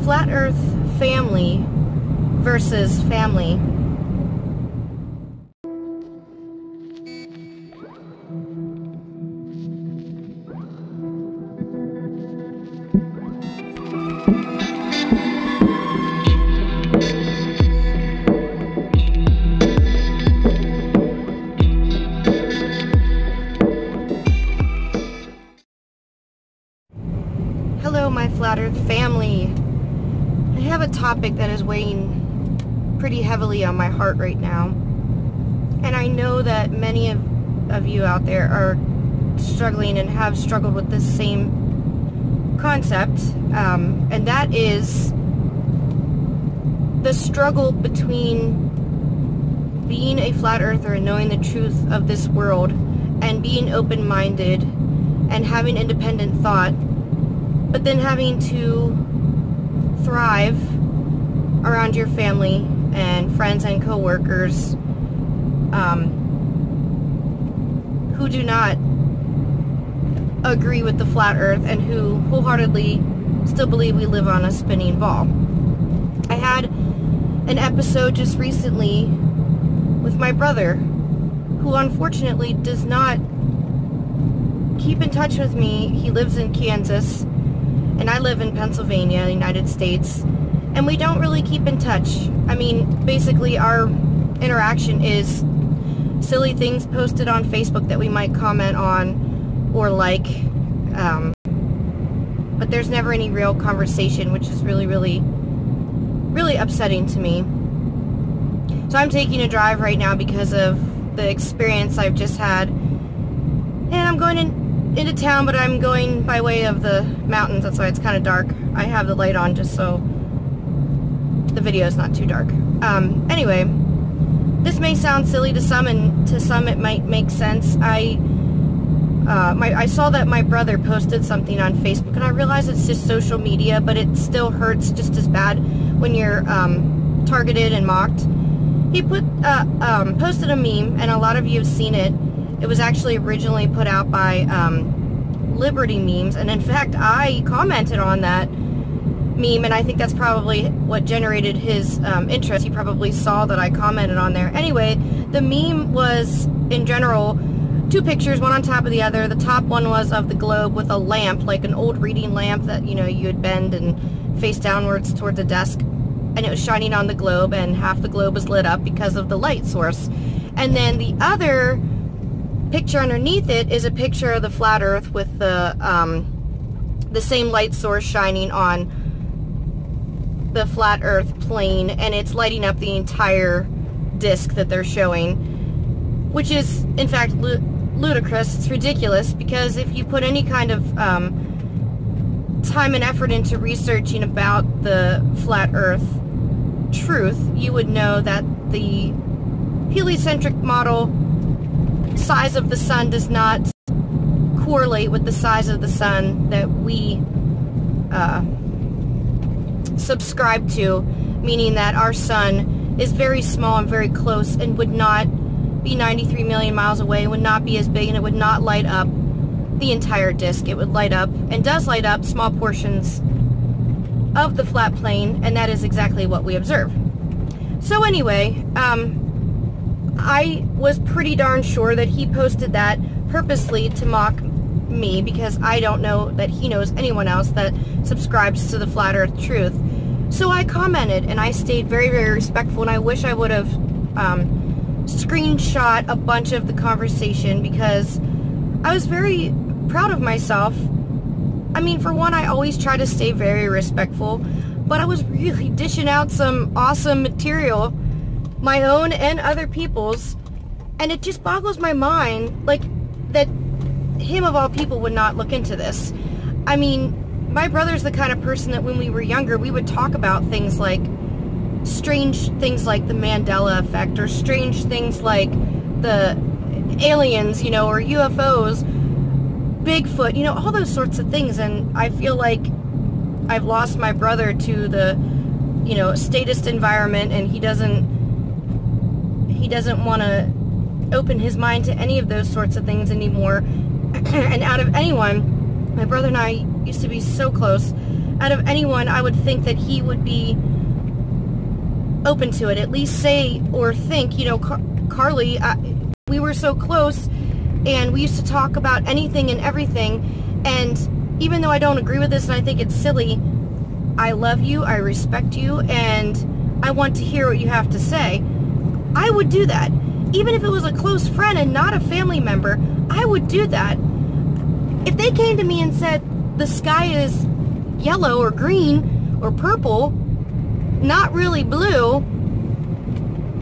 Flat Earth family versus family. Hello, my Flat Earth family. I have a topic that is weighing pretty heavily on my heart right now. And I know that many of you out there are struggling and have struggled with this same concept. And that is the struggle between being a Flat Earther and knowing the truth of this world and being open-minded and having independent thought, but then having to thrive around your family and friends and co-workers who do not agree with the Flat Earth and who wholeheartedly still believe we live on a spinning ball. I had an episode just recently with my brother, who unfortunately does not keep in touch with me. He lives in Kansas, and I live in Pennsylvania, United States, and we don't really keep in touch. I mean, basically our interaction is silly things posted on Facebook that we might comment on or like, but there's never any real conversation, which is really, really, really upsetting to me. So I'm taking a drive right now because of the experience I've just had, and I'm going into town, but I'm going by way of the mountains. That's why it's kind of dark. I have the light on just so the video is not too dark. Anyway, this may sound silly to some, and to some it might make sense. I saw that my brother posted something on Facebook, and I realize it's just social media, but it still hurts just as bad when you're targeted and mocked. He posted a meme, and a lot of you have seen it. It was actually originally put out by Liberty Memes, and in fact I commented on that meme, and I think that's probably what generated his interest. He probably saw that I commented on there. Anyway, the meme was, in general, two pictures, one on top of the other. The top one was of the globe with a lamp, like an old reading lamp that, you know, you would bend and face downwards towards a desk, and it was shining on the globe, and half the globe was lit up because of the light source. And then the other picture underneath it is a picture of the Flat Earth with the same light source shining on the Flat Earth plane, and it's lighting up the entire disc that they're showing, which is in fact ludicrous. It's ridiculous, because if you put any kind of time and effort into researching about the Flat Earth truth, you would know that the heliocentric model size of the sun does not correlate with the size of the sun that we subscribe to, meaning that our sun is very small and very close and would not be 93 million miles away, would not be as big, and it would not light up the entire disk. It would light up, and does light up, small portions of the flat plane, and that is exactly what we observe. So anyway, I was pretty darn sure that he posted that purposely to mock me, because I don't know that he knows anyone else that subscribes to the Flat Earth truth. So I commented, and I stayed very, very respectful, and I wish I would have screenshot a bunch of the conversation, because I was very proud of myself. I mean, for one, I always try to stay very respectful, but I was really dishing out some awesome material, my own and other people's, and it just boggles my mind, like, that him of all people would not look into this. I mean, my brother's the kind of person that when we were younger, we would talk about things like, strange things like the Mandela effect, or strange things like the aliens, you know, or UFOs, Bigfoot, you know, all those sorts of things. And I feel like I've lost my brother to the, you know, statist environment, and he doesn't want to open his mind to any of those sorts of things anymore. And out of anyone, my brother and I used to be so close, out of anyone, I would think that he would be open to it. At least say or think, you know, Carly, we were so close, and we used to talk about anything and everything, and even though I don't agree with this and I think it's silly, I love you, I respect you, and I want to hear what you have to say. I would do that. Even if it was a close friend and not a family member, I would do that. If they came to me and said, the sky is yellow or green or purple, not really blue,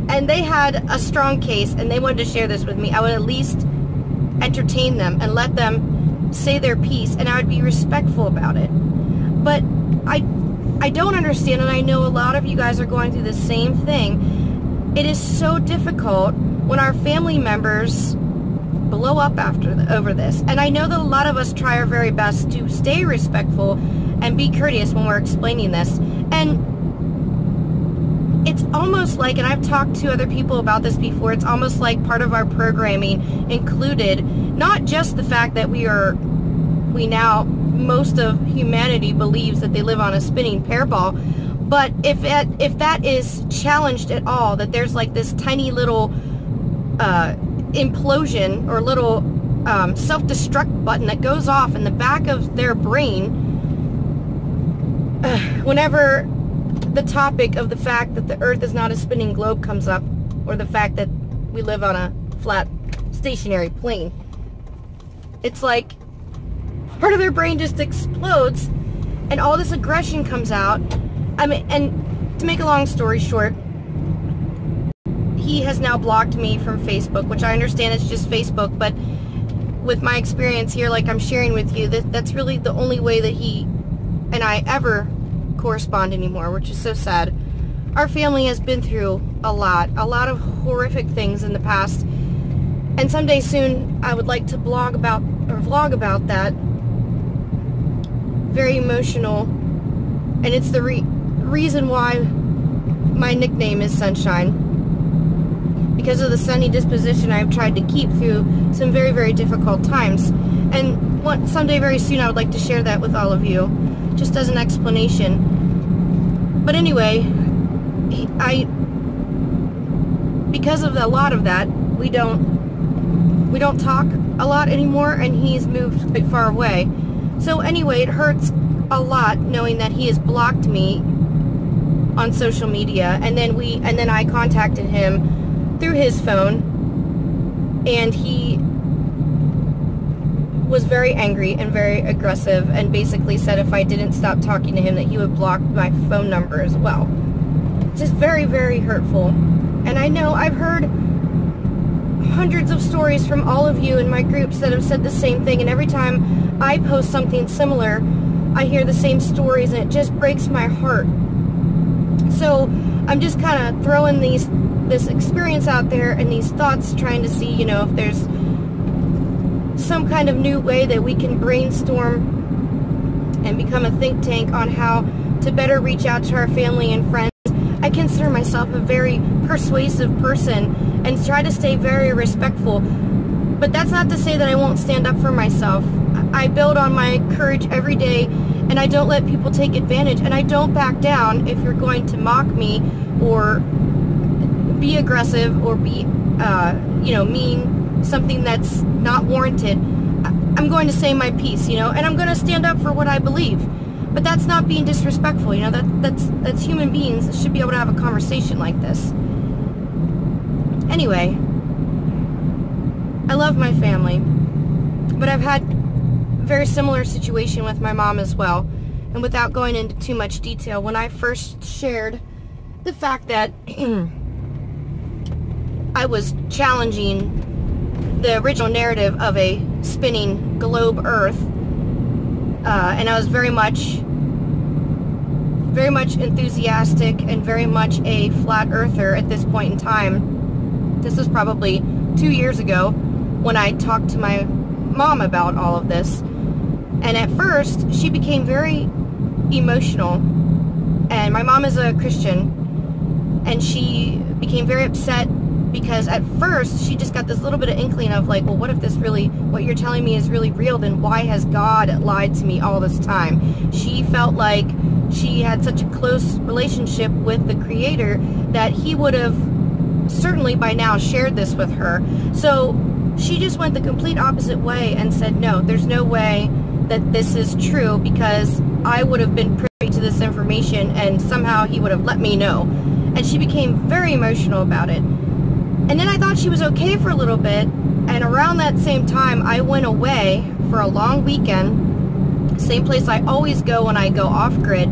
and they had a strong case and they wanted to share this with me, I would at least entertain them and let them say their piece, and I would be respectful about it. But I don't understand, and I know a lot of you guys are going through the same thing. It is so difficult when our family members blow up over this. And I know that a lot of us try our very best to stay respectful and be courteous when we're explaining this. And it's almost like, and I've talked to other people about this before, it's almost like part of our programming included not just the fact that most of humanity believes that they live on a spinning pear ball, but if that is challenged at all, that there's like this tiny little implosion or little self-destruct button that goes off in the back of their brain whenever the topic of the fact that the earth is not a spinning globe comes up, or the fact that we live on a flat stationary plane. It's like part of their brain just explodes and all this aggression comes out. I mean, and to make a long story short, he has now blocked me from Facebook, which I understand it's just Facebook, but with my experience here, like I'm sharing with you, that's really the only way that he and I ever correspond anymore, which is so sad. Our family has been through a lot of horrific things in the past, and someday soon I would like to vlog about that. Very emotional, and it's the reason why my nickname is Sunshine, because of the sunny disposition I've tried to keep through some very, very difficult times. And someday very soon I would like to share that with all of you, just as an explanation. But anyway, because of a lot of that, we don't talk a lot anymore, and he's moved quite far away. So anyway, it hurts a lot knowing that he has blocked me on social media, and then I contacted him through his phone, and he was very angry and very aggressive, and basically said if I didn't stop talking to him that he would block my phone number as well. Just very, very hurtful. And I know I've heard hundreds of stories from all of you in my groups that have said the same thing, and every time I post something similar, I hear the same stories, and it just breaks my heart. So I'm just kind of throwing this experience out there and these thoughts, trying to see, you know, if there's some kind of new way that we can brainstorm and become a think tank on how to better reach out to our family and friends. I consider myself a very persuasive person and try to stay very respectful, but that's not to say that I won't stand up for myself. I build on my courage every day, and I don't let people take advantage, and I don't back down if you're going to mock me or be aggressive or be mean, something that's not warranted. I'm going to say my piece, you know, and I'm going to stand up for what I believe. But that's not being disrespectful, you know, that's human beings that should be able to have a conversation like this. Anyway, I love my family, but I've had a very similar situation with my mom as well. And without going into too much detail, when I first shared the fact that I was challenging the original narrative of a spinning globe Earth, and I was very much enthusiastic and very much a flat earther at this point in time. This was probably 2 years ago when I talked to my mom about all of this. And at first, she became very emotional. And my mom is a Christian, and she became very upset because at first she just got this little bit of inkling of like, well, what if this really, what you're telling me is really real, then why has God lied to me all this time? She felt like she had such a close relationship with the Creator that he would have certainly by now shared this with her. So she just went the complete opposite way and said, no, there's no way that this is true, because I would have been privy to this information and somehow he would have let me know. And she became very emotional about it. And then I thought she was okay for a little bit, and around that same time I went away for a long weekend, same place I always go when I go off-grid,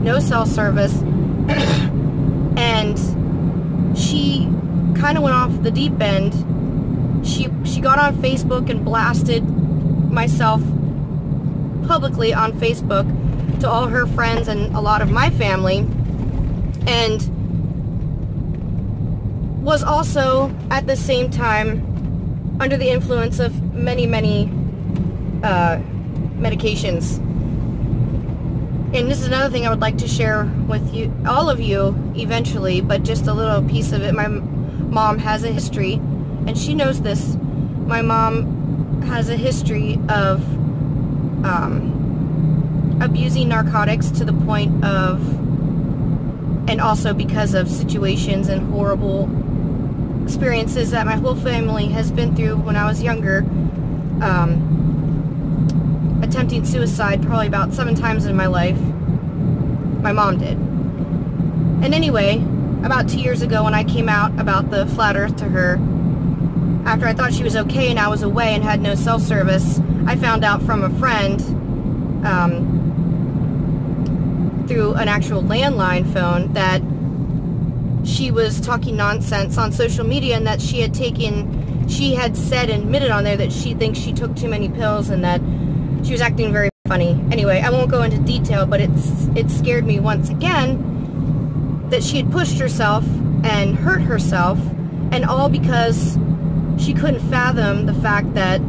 no cell service, and she kind of went off the deep end. She got on Facebook and blasted myself publicly on Facebook to all her friends and a lot of my family, and was also at the same time under the influence of many medications. And this is another thing I would like to share with you, all of you, eventually, but just a little piece of it. My mom has a history, and she knows this. My mom has a history of abusing narcotics to the point of, and also because of situations and horrible experiences that my whole family has been through when I was younger, attempting suicide probably about 7 times in my life. My mom did. And anyway, about 2 years ago when I came out about the flat earth to her, after I thought she was okay and I was away and had no cell service, I found out from a friend through an actual landline phone that she was talking nonsense on social media, and that she had said and admitted on there that she thinks she took too many pills and that she was acting very funny. Anyway, I won't go into detail, but it scared me once again that she had pushed herself and hurt herself, and all because she couldn't fathom the fact that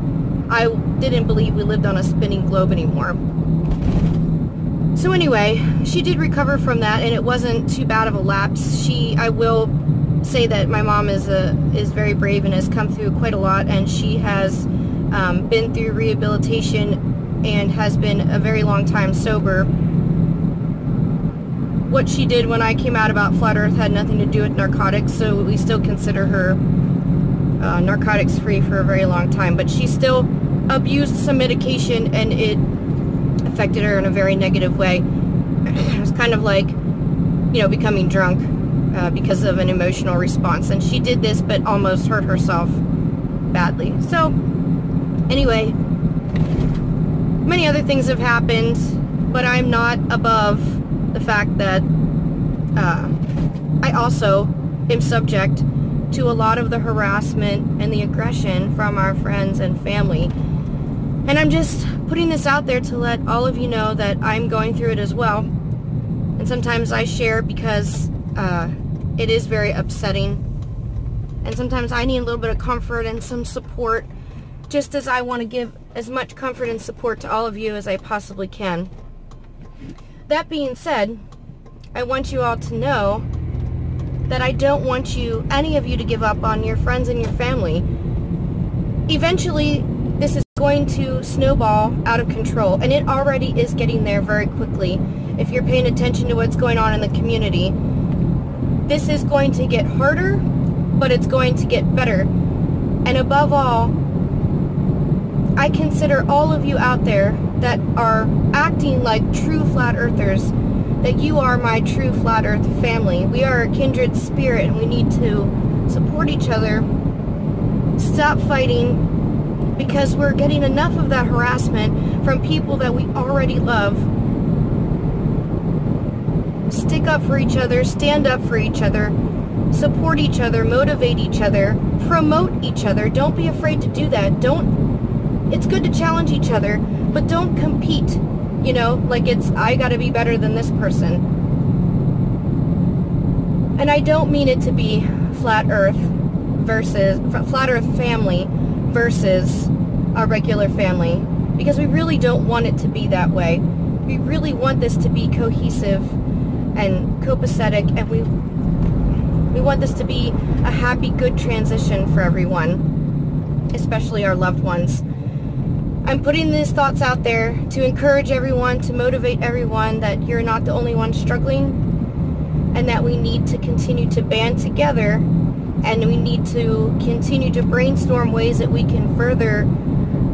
I didn't believe we lived on a spinning globe anymore. So anyway, she did recover from that, and it wasn't too bad of a lapse. I will say that my mom is very brave and has come through quite a lot, and she has been through rehabilitation and has been a very long time sober. What she did when I came out about Flat Earth had nothing to do with narcotics, so we still consider her narcotics free for a very long time, but she still abused some medication and it affected her in a very negative way. It was kind of like, you know, becoming drunk because of an emotional response, and she did this but almost hurt herself badly. So anyway, many other things have happened, but I'm not above the fact that I also am subject to a lot of the harassment and the aggression from our friends and family. And I'm just putting this out there to let all of you know that I'm going through it as well. And sometimes I share because it is very upsetting. And sometimes I need a little bit of comfort and some support, just as I want to give as much comfort and support to all of you as I possibly can. That being said, I want you all to know that I don't want any of you to give up on your friends and your family. Eventually, this is going to snowball out of control, and it already is getting there very quickly. If you're paying attention to what's going on in the community, this is going to get harder, but it's going to get better. And above all, I consider all of you out there that are acting like true flat earthers, that you are my true flat earth family. We are a kindred spirit, and we need to support each other, stop fighting, because we're getting enough of that harassment from people that we already love. Stick up for each other, stand up for each other, support each other, motivate each other, promote each other. Don't be afraid to do that. It's good to challenge each other, but don't compete, you know, like it's, I gotta be better than this person. And I don't mean it to be flat earth family versus a regular family, because we really don't want it to be that way. We really want this to be cohesive and copacetic, and We want this to be a happy, good transition for everyone, especially our loved ones. I'm putting these thoughts out there to encourage everyone, to motivate everyone that you're not the only one struggling, and that we need to continue to band together, and we need to continue to brainstorm ways that we can further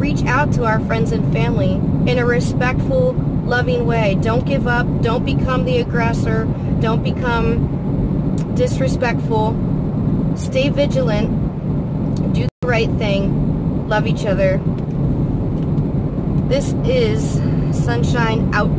reach out to our friends and family in a respectful, loving way. Don't give up. Don't become the aggressor. Don't become disrespectful. Stay vigilant. Do the right thing. Love each other. This is Sunshine out.